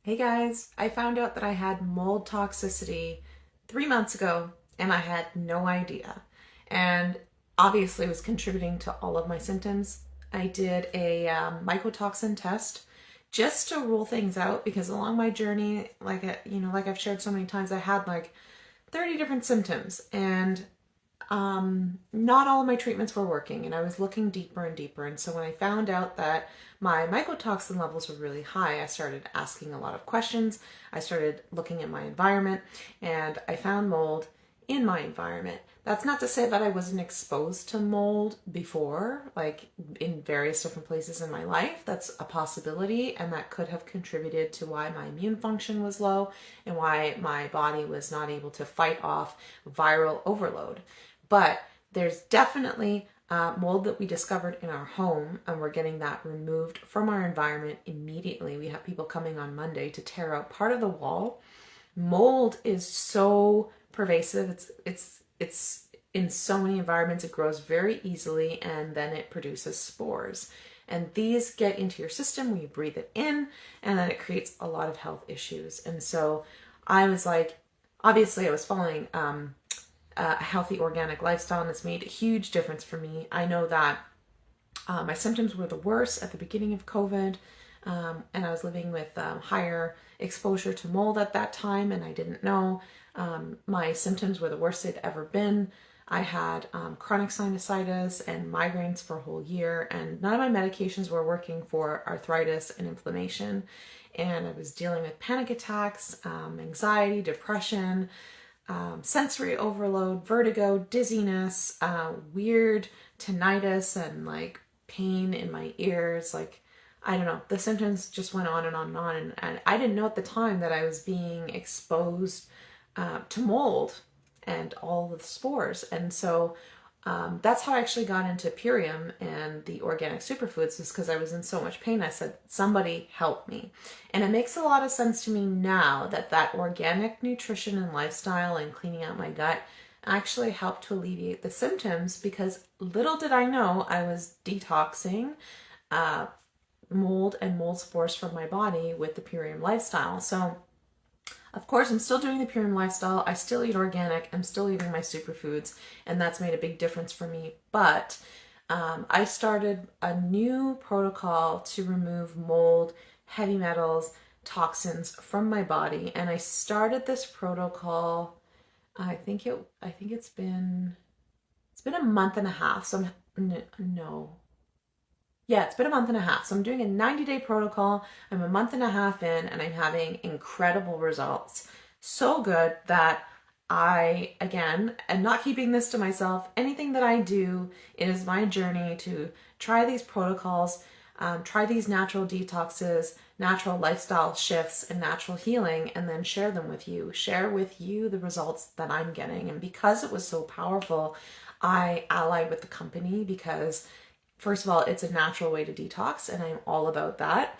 Hey guys, I found out that I had mold toxicity 3 months ago and I had no idea. And obviously it was contributing to all of my symptoms. I did a mycotoxin test just to rule things out because along my journey, like I've shared so many times, I had like 30 different symptoms and not all of my treatments were working and I was looking deeper and deeper. And so when I found out that my mycotoxin levels were really high, I started asking a lot of questions. I started looking at my environment and I found mold in my environment. That's not to say that I wasn't exposed to mold before, like in various different places in my life. That's a possibility, and that could have contributed to why my immune function was low and why my body was not able to fight off viral overload. But there's definitely mold that we discovered in our home, and we're getting that removed from our environment immediately. We have people coming on Monday to tear out part of the wall. Mold is so pervasive. It's in so many environments. It grows very easily, and then it produces spores. And these get into your system when you breathe it in, and then it creates a lot of health issues. And so I was like, obviously I was following a healthy organic lifestyle, and it's made a huge difference for me. I know that my symptoms were the worst at the beginning of COVID, and I was living with higher exposure to mold at that time, and I didn't know. My symptoms were the worst they'd ever been. I had chronic sinusitis and migraines for a whole year, and none of my medications were working for arthritis and inflammation. And I was dealing with panic attacks, anxiety, depression, sensory overload, vertigo, dizziness, weird tinnitus, and like pain in my ears. Like, I don't know, the symptoms just went on and on and on. And I didn't know at the time that I was being exposed to mold and all of the spores. And so that's how I actually got into Purium and the organic superfoods, was because I was in so much pain. I said, somebody help me. And it makes a lot of sense to me now that that organic nutrition and lifestyle and cleaning out my gut actually helped to alleviate the symptoms, because little did I know I was detoxing mold and mold spores from my body with the Purium lifestyle. So of course, I'm still doing the Purium lifestyle. I still eat organic. I'm still eating my superfoods, and that's made a big difference for me. But I started a new protocol to remove mold, heavy metals, toxins from my body, and I started this protocol. I think it's been a month and a half. So it's been a month and a half. So I'm doing a 90-day protocol. I'm a month and a half in, and I'm having incredible results. So good that I, again, am not keeping this to myself. Anything that I do, it is my journey to try these protocols, try these natural detoxes, natural lifestyle shifts, and natural healing, and then share them with you. Share with you the results that I'm getting. And because it was so powerful, I allied with the company because, first of all, it's a natural way to detox, and I'm all about that.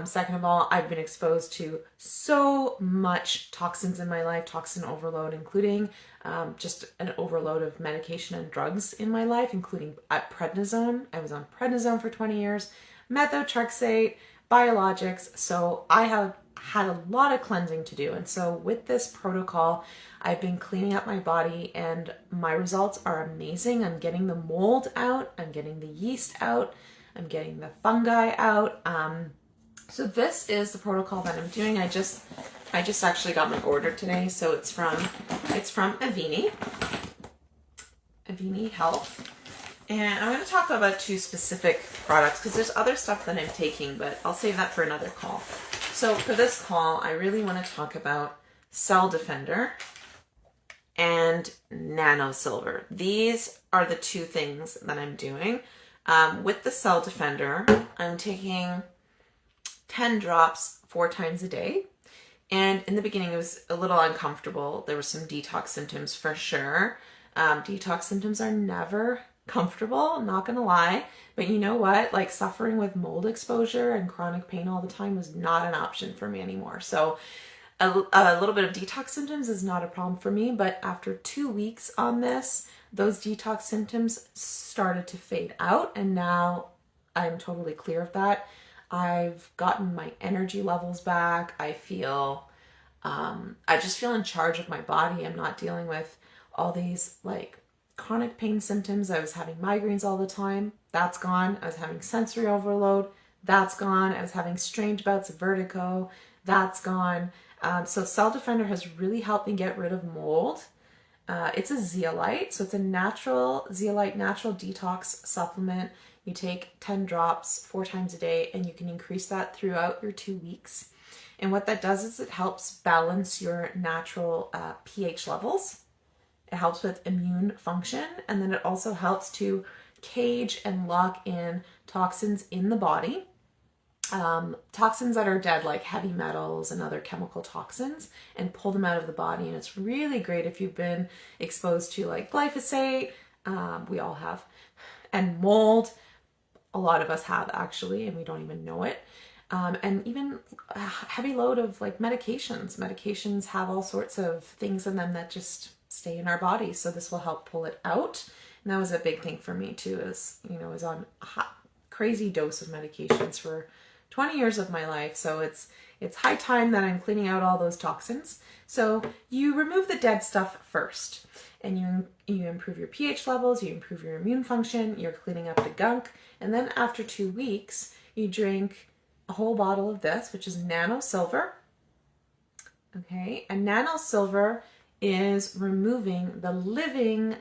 Second of all, I've been exposed to so much toxins in my life, toxin overload, including just an overload of medication and drugs in my life, including prednisone. I was on prednisone for 20 years, methotrexate, biologics. So I have had a lot of cleansing to do. And so with this protocol, I've been cleaning up my body, and my results are amazing. I'm getting the mold out. I'm getting the yeast out. I'm getting the fungi out. So this is the protocol that I'm doing. I just actually got my order today. So it's from Avini Health. And I'm going to talk about two specific products because there's other stuff that I'm taking, but I'll save that for another call. So for this call, I really want to talk about Cell Defender and Nano Silver. These are the two things that I'm doing. With the Cell Defender, I'm taking 10 drops 4 times a day. And in the beginning, it was a little uncomfortable. There were some detox symptoms for sure. Detox symptoms are never comfortable, I'm not gonna lie. But you know what? Like, suffering with mold exposure and chronic pain all the time was not an option for me anymore. So a little bit of detox symptoms is not a problem for me, but after 2 weeks on this, those detox symptoms started to fade out, and now I'm totally clear of that. I've gotten my energy levels back. I feel, I just feel in charge of my body. I'm not dealing with all these like chronic pain symptoms. I was having migraines all the time. That's gone. I was having sensory overload. That's gone. I was having strange bouts of vertigo. That's gone. So Cell Defender has really helped me get rid of mold. It's a zeolite, so it's a natural zeolite, natural detox supplement. You take 10 drops 4 times a day, and you can increase that throughout your 2 weeks. And what that does is it helps balance your natural pH levels. It helps with immune function, and then it also helps to cage and lock in toxins in the body. Toxins that are dead, like heavy metals and other chemical toxins, and pull them out of the body. And it's really great if you've been exposed to like glyphosate, we all have, and mold. A lot of us have actually, and we don't even know it. And even a heavy load of like medications. Medications have all sorts of things in them that just stay in our bodies. So this will help pull it out. And that was a big thing for me too, is, you know, I was on a crazy dose of medications for 20 years of my life. So it's high time that I'm cleaning out all those toxins. So you remove the dead stuff first, and you improve your pH levels, you improve your immune function, you're cleaning up the gunk. And then after 2 weeks, you drink a whole bottle of this, which is nano silver. Okay, and nano silver is removing the living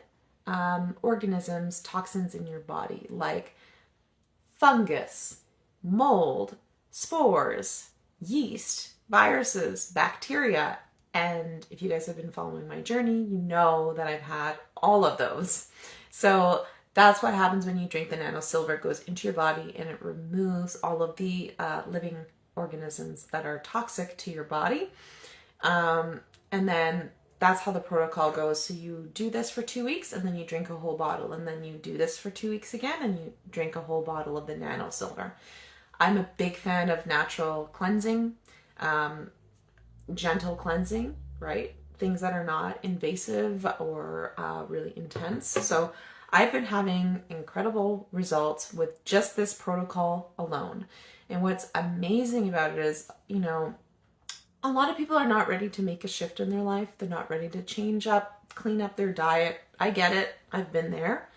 organisms, toxins in your body, like fungus, mold, spores, yeast, viruses, bacteria. And if you guys have been following my journey, you know that I've had all of those. So that's what happens when you drink the nano silver. It goes into your body and it removes all of the living organisms that are toxic to your body. And then that's how the protocol goes. So you do this for 2 weeks, and then you drink a whole bottle, and then you do this for 2 weeks again, and you drink a whole bottle of the nano silver. I'm a big fan of natural cleansing, gentle cleansing, right? Things that are not invasive or really intense. So I've been having incredible results with just this protocol alone. And what's amazing about it is, you know, a lot of people are not ready to make a shift in their life. They're not ready to change up, clean up their diet. I get it. I've been there.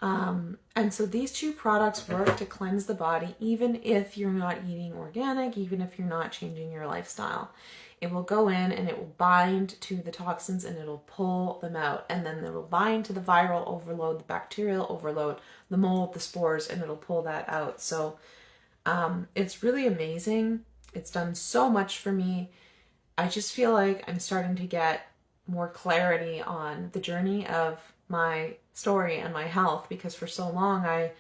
And so these 2 products work to cleanse the body, even if you're not eating organic, even if you're not changing your lifestyle. It will go in and it will bind to the toxins and it'll pull them out. And then it will bind to the viral overload, the bacterial overload, the mold, the spores, and it'll pull that out. So it's really amazing. It's done so much for me. I just feel like I'm starting to get more clarity on the journey of my story and my health, because for so long I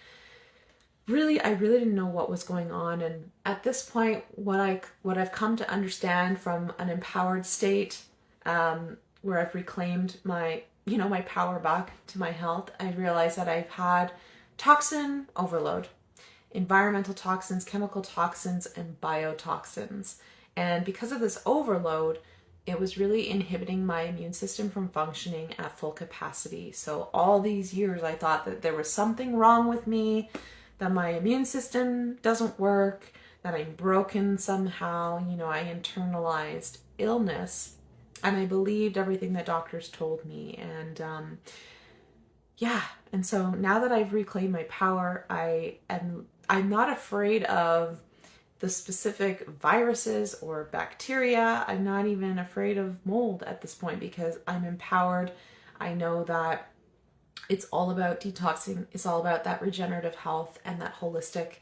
really didn't know what was going on. And at this point, what I've come to understand from an empowered state, where I've reclaimed my power back to my health, I realized that I've had toxin overload, environmental toxins, chemical toxins, and biotoxins. And because of this overload, it was really inhibiting my immune system from functioning at full capacity. So all these years I thought that there was something wrong with me, that my immune system doesn't work, that I'm broken somehow. You know, I internalized illness, and I believed everything that doctors told me. And and so now that I've reclaimed my power, I'm not afraid of the specific viruses or bacteria. I'm not even afraid of mold at this point, because I'm empowered. I know that it's all about detoxing. It's all about that regenerative health and that holistic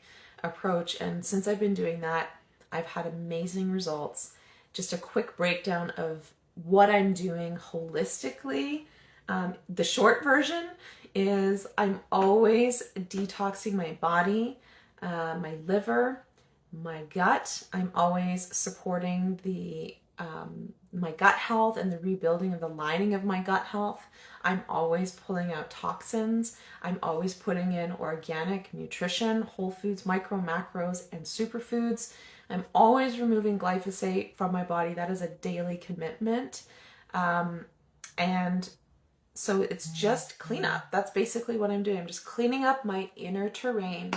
approach. And since I've been doing that, I've had amazing results. Just a quick breakdown of what I'm doing holistically. The short version is I'm always detoxing my body, my liver, my gut. I'm always supporting the my gut health and the rebuilding of the lining of my gut health. I'm always pulling out toxins. I'm always putting in organic nutrition, whole foods, micro, macros, and superfoods. I'm always removing glyphosate from my body. That is a daily commitment. And so it's just cleanup. That's basically what I'm doing. I'm just cleaning up my inner terrain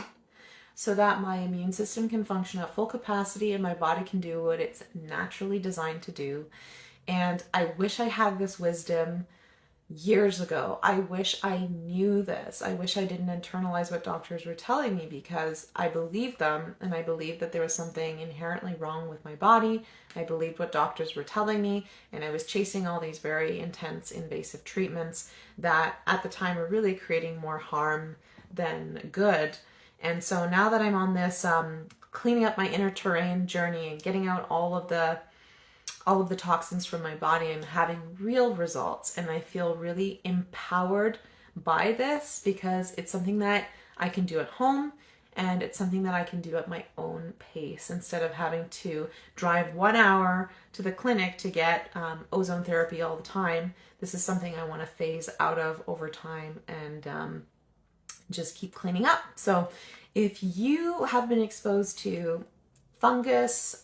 so that my immune system can function at full capacity and my body can do what it's naturally designed to do. And I wish I had this wisdom years ago. I wish I knew this. I wish I didn't internalize what doctors were telling me, because I believed them, and I believed that there was something inherently wrong with my body. I believed what doctors were telling me, and I was chasing all these very intense invasive treatments that at the time were really creating more harm than good. And so now that I'm on this cleaning up my inner terrain journey and getting out all of the toxins from my body, I'm having real results, and I feel really empowered by this, because it's something that I can do at home, and it's something that I can do at my own pace instead of having to drive 1 hour to the clinic to get ozone therapy all the time. This is something I want to phase out of over time and just keep cleaning up. So if you have been exposed to fungus,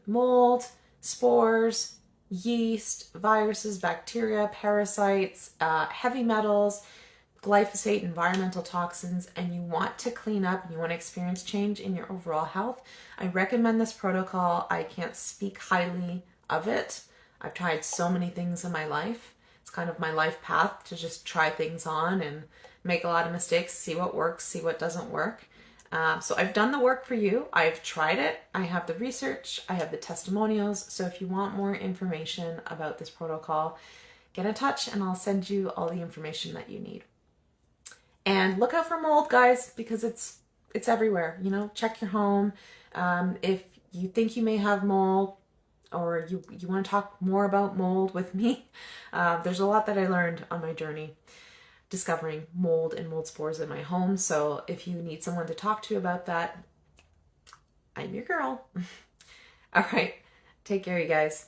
mold, spores, yeast, viruses, bacteria, parasites, heavy metals, glyphosate, environmental toxins, and you want to clean up and you want to experience change in your overall health, I recommend this protocol. I can't speak highly of it. I've tried so many things in my life. It's kind of my life path to just try things on and make a lot of mistakes, see what works, see what doesn't work. So I've done the work for you. I've tried it. I have the research. I have the testimonials. So if you want more information about this protocol, get in touch and I'll send you all the information that you need. And look out for mold, guys, because it's everywhere. You know, check your home. If you think you may have mold, or you want to talk more about mold with me, there's a lot that I learned on my journey discovering mold and mold spores in my home. So if you need someone to talk to about that, I'm your girl. All right. Take care, you guys.